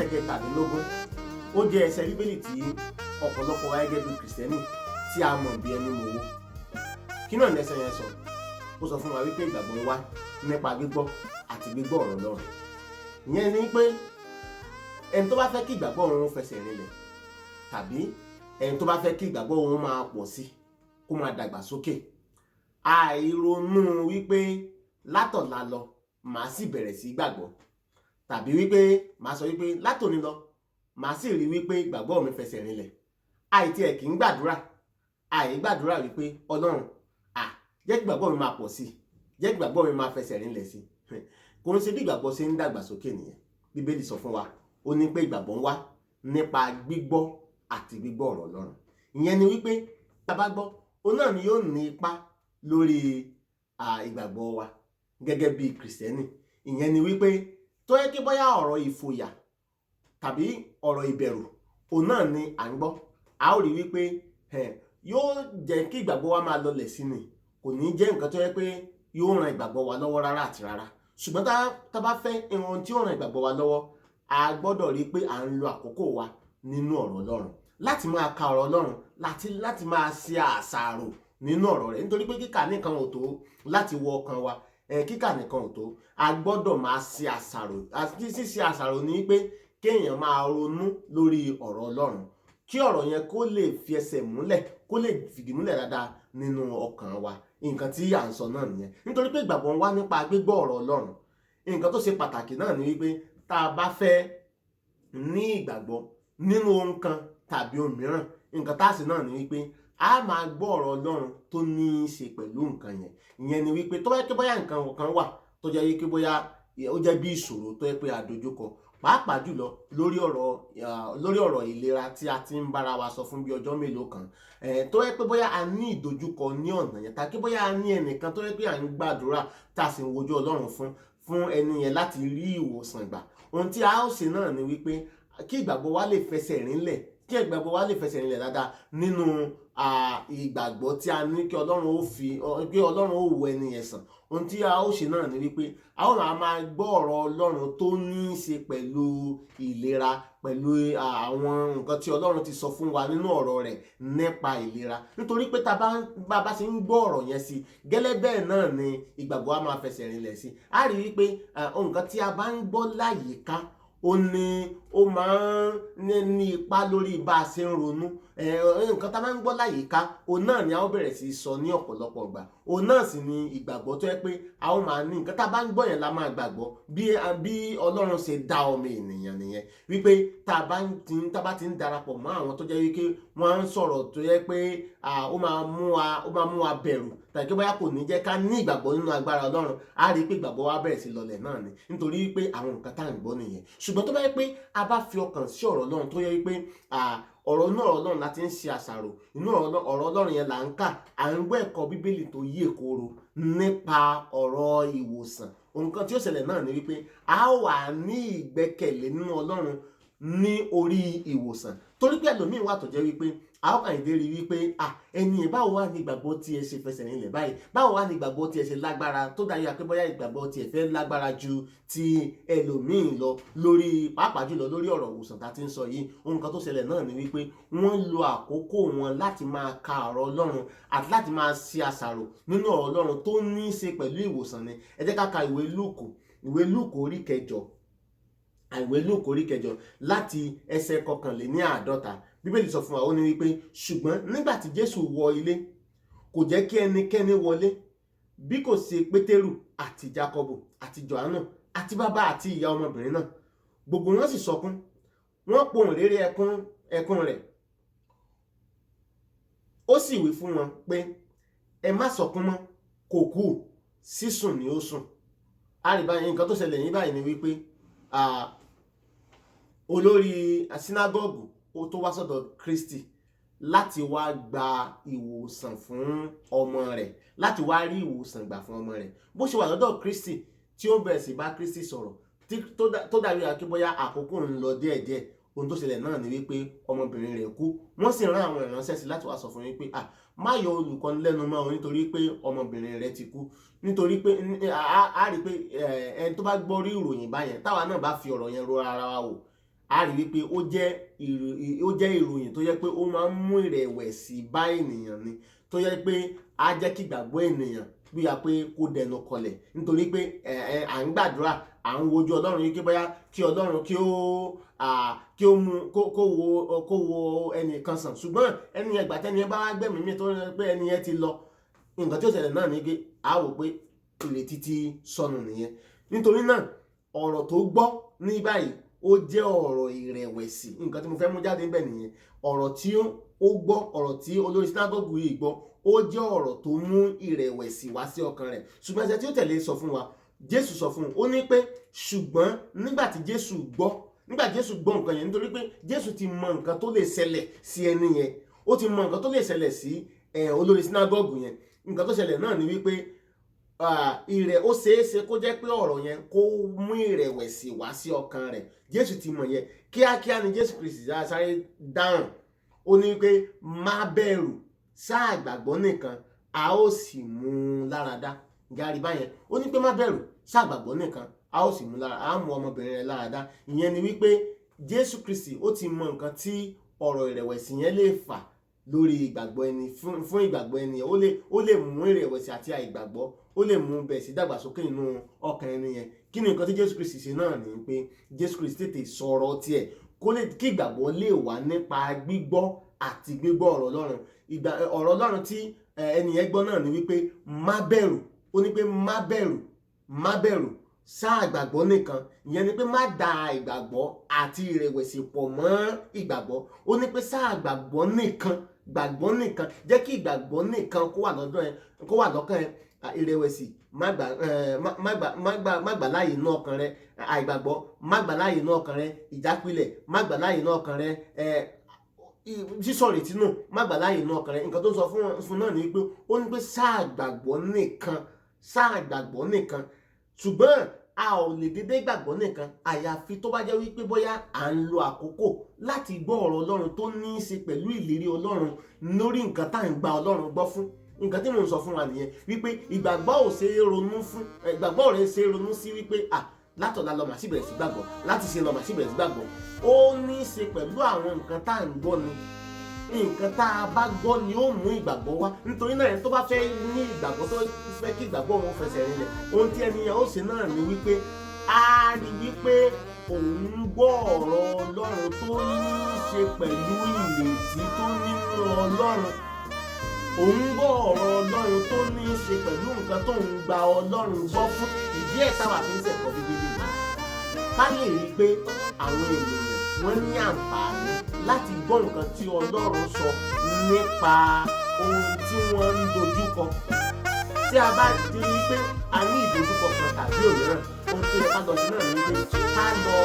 ẹsẹ̀ kẹtàdínlógún ó jẹ́ ẹsẹ̀ bíbélì tí ọ̀pọ̀lọpọ̀ wa gẹ́gẹ́ bí kìrìsìtẹ́nì tí a mọ̀ bí ẹni mọ̀wó. Kí náà ní ẹsẹ̀ yẹn sọ? Ó sọ fún wa wípé ìgbàgbọ́ ń wá nípa gbígbọ́ àti gbígbọ́ ọ̀rọ̀ Ọlọ́run. Ìyẹn ni pé ẹni tó bá fẹ́ kí ìgbàgbọ́ òun fẹsẹ̀ rinlẹ̀, tàbí ẹni tó bá fẹ́ kí ìgbàgbọ́ òun máa pọ̀ sí, kó máa dàgbà sókè, àìronú wípé látọ̀la lọ màá sì bẹ̀rẹ̀ sí gbàgbọ́, tàbí wípé màá sọ wípé látòní lọ màá sì rí wípé ìgbàgbọ́ mi fẹsẹ̀ rinlẹ̀. Àìtí ẹ̀ kì í gbàdúrà wípé Ọlọ́run jẹ́ kí ìgbàgbọ́ mi máa pọ̀ sí, jẹ́ kí ìgbàgbọ́ mi máa fẹsẹ̀ rinlẹ̀ sí. Kò ń ṣe bí ìgbàgbọ́ ṣe ń dàgbà sókè nìyẹn. Bíbélì sọ fún wa, ó ní pé ìgbàgbọ́ ń wá nípa gbígbọ́ àti gbígbọ́ ọ̀rọ̀ Ọlọ́run. Ìyẹn ni wípé tá a bá gbọ́, òun náà ni yóò ní ipa lórí ìgbàgbọ́ wa gẹ́gẹ́ bí kìrìsìtẹ́nì. Ìyẹn ni wípé tó yẹ kí bóyá ọ̀rọ̀ ìfòyà tàbí ọ̀rọ̀ ìbẹ̀rù òun náà ni à ń gbọ́, a ó rí wípé yóò jẹ́ kí ìgbàgbọ́ wa máa lọlẹ̀ sí ni, kò ní jẹ́ nǹkan tó yẹ pé yóò ran ìgbàgbọ́ wa lọ́wọ́ rárá àti rárá. Ṣùgbọ́n tá a bá fẹ́ ohun tí ó ran ìgbàgbọ́ wa lọ́wọ́, a gbọ́dọ̀ rí pé à ń lo àkókò wa nínú ọ̀rọ̀ Ọlọ́run, láti máa ka ọ̀rọ̀ Ọlọ́run, láti máa ṣe àṣàrò nínú ọ̀rọ̀ rẹ̀. Nítorí pé kíkà nìkan ò tó láti wọ ọkàn wa, kíkà nìkan ò tó, a gbọ́dọ̀ máa ṣe àṣàrò. Ṣíṣe àṣàrò ni pé kéèyàn máa ronú lórí ọ̀rọ̀ Ọlọ́run, kí ọ̀rọ̀ yẹn kó lè fi ẹsẹ̀ múlẹ̀, kó lè fìdí múlẹ̀ dáadáa nínú ọkàn wa. Nǹkan tí à ń sọ náà nìyẹn. Nítorí pé ìgbàgbọ́ ń wá nípa gbígbọ́ ọ̀rọ̀ Ọlọ́run. Nǹkan tó ṣe pàtàkì náà ni wípé tá a bá fẹ́ ní ìgbàgbọ́ nínú ohun kan tàbí ohun mìíràn, nǹkan tá a sì náà ni wípé a máa gbọ́ ọ̀rọ̀ Ọlọ́run tó ní í ṣe pẹ̀lú nǹkan yẹn. Ìyẹn ni wípé tó bá yẹ kí bóyá nǹkan kan wà tó jẹ́ wípé bóyá ó jẹ́ bí ìṣòro tó yẹ pé a dojúkọ, pàápàá jùlọ lórí ọ̀rọ̀ ìlera tí a ti ń bára wa sọ fún bí ọjọ́ mélòó kan, tó yẹ pé bóyá a ní ìdojúkọ ní ọ̀nà yẹn, tàbí bóyá a ní ẹnìkan tó yẹ pé à ń gbàdúrà tá a sì ń wojú Ọlọ́run fún ẹni yẹn láti rí ìwòsàn gbà. Ohun tí a ó ṣe náà ni wípé kí ìgbàgbọ́ wa lè fẹsẹ̀ rinlẹ̀ dáadáa nínú ìgbàgbọ́ tí a ní kí Ọlọ́run ó wo ẹni yẹn sàn. Ohun tí a ó ṣe náà ni wípé a ó máa gbọ́ ọ̀rọ̀ Ọlọ́run tó ní í ṣe pẹ̀lú ìlera, pẹ̀lú àwọn nǹkan tí Ọlọ́run ti sọ fún wa nínú ọ̀rọ̀ rẹ̀ nípa ìlera. Nítorí pé tá a bá ṣe ń gbọ́ ọ̀rọ̀ yẹn sí, gẹ́lẹ́ bẹ́ẹ̀ náà ni ìgbàgbọ́ wa máa fẹsẹ̀ rinlẹ̀ sí. A rí wípé nǹkan tí a bá ń gbọ́ láyìíká ó máa ń ní ipa lórí bá a ṣe ń ronú. Nǹkan tá a máa ń gbọ́ láyìíká, òun náà ni a ó bẹ̀rẹ̀ sí sọ ní ọ̀pọ̀lọpọ̀ ìgbà. Òun náà sì ni ìgbàgbọ́ tó yẹ pé a ó máa ní. Nǹkan tá a bá ń gbọ́ yẹn la máa gbàgbọ́. Bí Ọlọ́run ṣe dá ọmọ ènìyàn nìyẹn, wípé tá a bá ti ń darapọ̀ mọ́ àwọn tó jẹ́ wípé wọ́n ń sọ̀rọ̀ tó yẹ pé ó máa mú wa bẹ̀rù, tàbí bóyá kò ní jẹ́ ká ní ìgbàgbọ́ nínú agbára Ọlọ́run, a rí pé ìgbàgbọ́ wa bẹ̀rẹ̀ sí lọlẹ̀ náà ni. Nítorí wípé àwọn nǹkan tá à ń gbọ́ nìyẹn. Ṣùgbọ́n tó bá yẹ pé a bá fi ọkàn sí ọ̀rọ̀ Ọlọ́run, tó yẹ wípé ọ̀rọ̀ inú ọ̀rọ̀ Ọlọ́run láti ń ṣe àṣàrò, inú ọ̀rọ̀ Ọlọ́run yẹn là ń kà, à ń gbọ́ ẹ̀kọ́ Bíbélì tó yè kooro nípa ọ̀rọ̀ ìwòsàn. Nǹkan tí ó ṣẹlẹ̀ náà ni wípé a wà ní ìgbẹ́kẹ̀lé nínú Ọlọ́run ní orí ìwòsàn. Torí pé ẹlòmíín wà tó jẹ́ wípé a ó kàn dé rí wípé ẹni báwo wá ní ìgbàgbọ́ tí ẹ ṣe fẹsẹ̀ rinlẹ̀ báyìí, báwo wá ní ìgbàgbọ́ tí ẹ ṣe lágbára tó dájú pé bóyá ìgbàgbọ́ tí ẹ fẹ́ lágbára ju ti ẹlòmíín lọ, pàápàá jùlọ lórí ọ̀rọ̀ ìwòsàn tá a ti ń sọ yìí. Ohun kan tó ṣẹlẹ̀ náà ni wípé wọ́n lo àkókò wọn láti máa ka ọ̀rọ̀ Ọlọ́run àti láti máa ṣe àṣàrò nínú ọ̀rọ̀ Ọlọ́run tó ní í ṣe pẹ̀lú ìwòsàn ni. Ẹ jẹ́ ká ka ìwé Lúùkù orí kẹjọ láti ẹsẹ̀ 51. Bíbélì sọ fún wa, ó ní wípé ṣùgbọ́n nígbà tí Jésù wọ ilé, kò jẹ́ kí ẹnikẹ́ni wọlé bí kò ṣe Pétérù àti Jákọ́bù àti Jòhánù àti bàbá àti ìyá ọmọbìnrin náà. Gbogbo wọn sì sọkún, wọ́n pohùn réré ẹkún rẹ̀. Ó sì wí fún wọn pé ẹ má sọkún mọ́, kò kú, sísùn ni ó sùn. Báyìí nǹkan tó ṣẹlẹ̀ ní báyìí ni wípé olórí sínágọ́gù ó tó wá sọ́dọ̀ Kristi láti wá gba ìwòsàn fún ọmọ rẹ̀, láti wá rí ìwòsàn gbà fún ọmọ rẹ̀. Bó ṣe wà lọ́dọ̀ Kristi tí ó bẹ̀rẹ̀ sí bá Kristi sọ̀rọ̀ tó dàbí akíbọ́yá àkókò ń lọ díẹ̀díẹ̀, ohun tó ṣẹlẹ̀ náà ni wípé ọmọbìnrin rẹ̀ kú. Wọ́n sì rán àwọn ìránṣẹ́ sí láti wá sọ fún yín pé má yọ olùkọ́ni lẹ́nu mọ́ o, nítorí pé ọmọbìnrin rẹ̀ ti kú. Nítorí pé a rí pé ẹni tó bá gbọ́ rí ìròyìn báyẹn, táwa náà bá fi ọ̀rọ̀ yẹn ro ara wa wò, a rí wípé ó jẹ́ ìròyìn tó yẹ pé ó máa ń mú ìrẹ̀wẹ̀sì bá ènìyàn ni, tó yẹ pé á jẹ́ kí ìgbàgbọ́ ènìyàn bí a pé kó dẹnu kọlẹ̀, nítorí pé à ń gbàdúrà, à ń wojú Ọlọ́run yìí kí bóyá kí Ọlọ́run kí ó mú kó wo ẹnìkan sàn, ṣùgbọ́n ẹni yẹn gbàtẹ́ ni ẹ bá wá gbẹ̀mí mi tó rẹ pé ẹni yẹn ti lọ, nǹkan tí ó ṣẹlẹ̀ náà ni pé a wò pé ìrètí ti sọnù nìyẹn. Nítorí náà ọ̀rọ̀ tó gbọ́ ní báyìí ó jẹ́ ọ̀rọ̀ ìrẹ̀wẹ̀sì. Nǹkan tí mo fẹ́ mú jáde níbẹ̀ nìyẹn. Ọ̀rọ̀ tí ó gbọ́, ọ̀rọ̀ tí olórí sínágọ́gù yìí gbọ́, ó jẹ́ ọ̀rọ̀ tó mú ìrẹ̀wẹ̀sì wá sí ọkàn rẹ̀. Ṣùgbọ́n ẹsẹ̀ tí ó tẹ̀lé sọ fún wa, Jésù sọ fún un, ó ní pé ṣùgbọ́n nígbà tí Jésù gbọ́ nǹkan yẹn, nítorí pé Jésù ti mọ nǹkan tó lè ṣẹlẹ̀ sí ẹni yẹn, ó ti mọ nǹkan tó lè ṣẹlẹ̀ sí olórí sínágọ́gù yẹn. Nǹkan tó ṣẹlẹ̀ náà ni wípé ó ṣeéṣe kó jẹ́ pé ọ̀rọ̀ yẹn kó mú ìrẹ̀wẹ̀sì wá sí ọkàn rẹ̀. Jésù ti mọ̀ yẹn. Kíákíá ni Jésù Kristi sáré dáhùn, ó ní pé má bẹ̀rù, sáà gbàgbọ́ nìkan, a ó sì mú un lára dá. Gàrí báyẹn, ó ní pé má bẹ̀rù, sáà gbàgbọ́ nìkan, a ó sì mú ọmọbìnrin rẹ̀ lára dá. Ìyẹn ni wípé Jésù Kristi ó ti mọ nǹkan tí ọ̀rọ̀ ìrẹ̀wẹ̀sì yẹn lè fà lórí ìgbàgbọ́ ẹni, fún ìgbàgbọ́ ẹni yẹn. Ó lè mú ìrẹ̀wẹ̀sì àti àìgbàgbọ́, ó lè mú bẹ̀ sí dàgbàsókè nínú ọkàn ẹni yẹn. Kí ni nǹkan tí Jésù Kristi ṣe náà ni pé Jésù Kristi tètè sọ̀rọ̀ tiẹ̀ kí ìgbàgbọ́ lè wà nípa gbígbọ́ àti gbígbọ́ ọ̀rọ̀ Ọlọ́run. Ọ̀rọ̀ Ọlọ́run tí ẹni yẹn gbọ́ náà ni wípé má bẹ̀rù, ó ní pé má bẹ̀rù, sáà gbàgbọ́ nìkan. Ìyẹn ni pé má da ìgbàgbọ́ àti ìrẹ̀wẹ̀sì pọ̀ mọ́ ìgbàgbọ́. Ó ní pé sáà gbàgbọ́ nìkan, jẹ́ kí ìgbàgbọ́ nìkan kó wà lọ́kàn ẹ. Ìrẹ̀wẹ̀sì má gbà láàyè inú ọkàn rẹ, àìgbàgbọ́ má gbà láàyè inú ọkàn rẹ, ìjákulẹ̀ má gbà láàyè inú ọkàn rẹ, sísọ̀rètí nù má gbà láàyè inú ọkàn rẹ. Nǹkan tó ń sọ fún náà ni pé ó ní pé sáà gbàgbọ́ nìkan. Ṣùgbọ́n a ò lè dédé gbàgbọ́ nìkan àyàfi tó bá jẹ́ wípé bóyá à ń lo àkókò láti gbọ́ ọ̀rọ̀ Ọlọ́run tó ní í ṣe pẹ̀lú ìlérí Ọlọ́run lórí nǹkan tá à ń gba Ọlọ́run gbọ́ fún. Nǹkan tí mò ń sọ fún wa nìyẹn, wípé ìgbàgbọ́ ò ṣe é ronú fún, ìgbàgbọ́ rẹ̀ ṣe é ronú sí wípé látọ̀la lọ màá sì bẹ̀rẹ̀ sí gbàgbọ́, láti ṣe lọ màá sì bẹ̀rẹ̀ sí gbàgbọ́. Ó ní í ṣe pẹ̀lú àwọn nǹkan tá à ń gbọ́ ni. Nǹkan tá a bá gbọ́ ni ó mú ìgbàgbọ́ wá. Nítorí náà ẹni tó bá fẹ́ ní ìgbàgbọ́, tó fẹ́ kí ìgbàgbọ́ wọn fẹsẹ̀ rinlẹ̀, ohun tí ẹni yẹn ó ṣe náà ni wípé a rí wípé òun gbọ́ ọ̀rọ̀ Ọlọ́run tó ní í ṣe pẹ̀lú ìrètí tó nínú Ọlọ́run. Òun gbọ́ ọ̀rọ̀ Ọlọ́run tó ní í ṣe pẹ̀lú nǹkan tó ń gba Ọlọ́run gbọ́ fún. Ìdí ẹ̀ táwa fi ń ṣẹ̀kọ́ Bíbélì ká lè rí i pé àwọn ènìyàn wọ́n ní àǹfààní láti gbọ́ nǹkan tí Ọlọ́run sọ nípa ohun tí wọ́n ń dojúkọ. Tí a bá rí i pé a ní ìdojúkọ kan tàbí òmíràn, ohun tó yẹ ká lọ sí náà ni pé ká lọ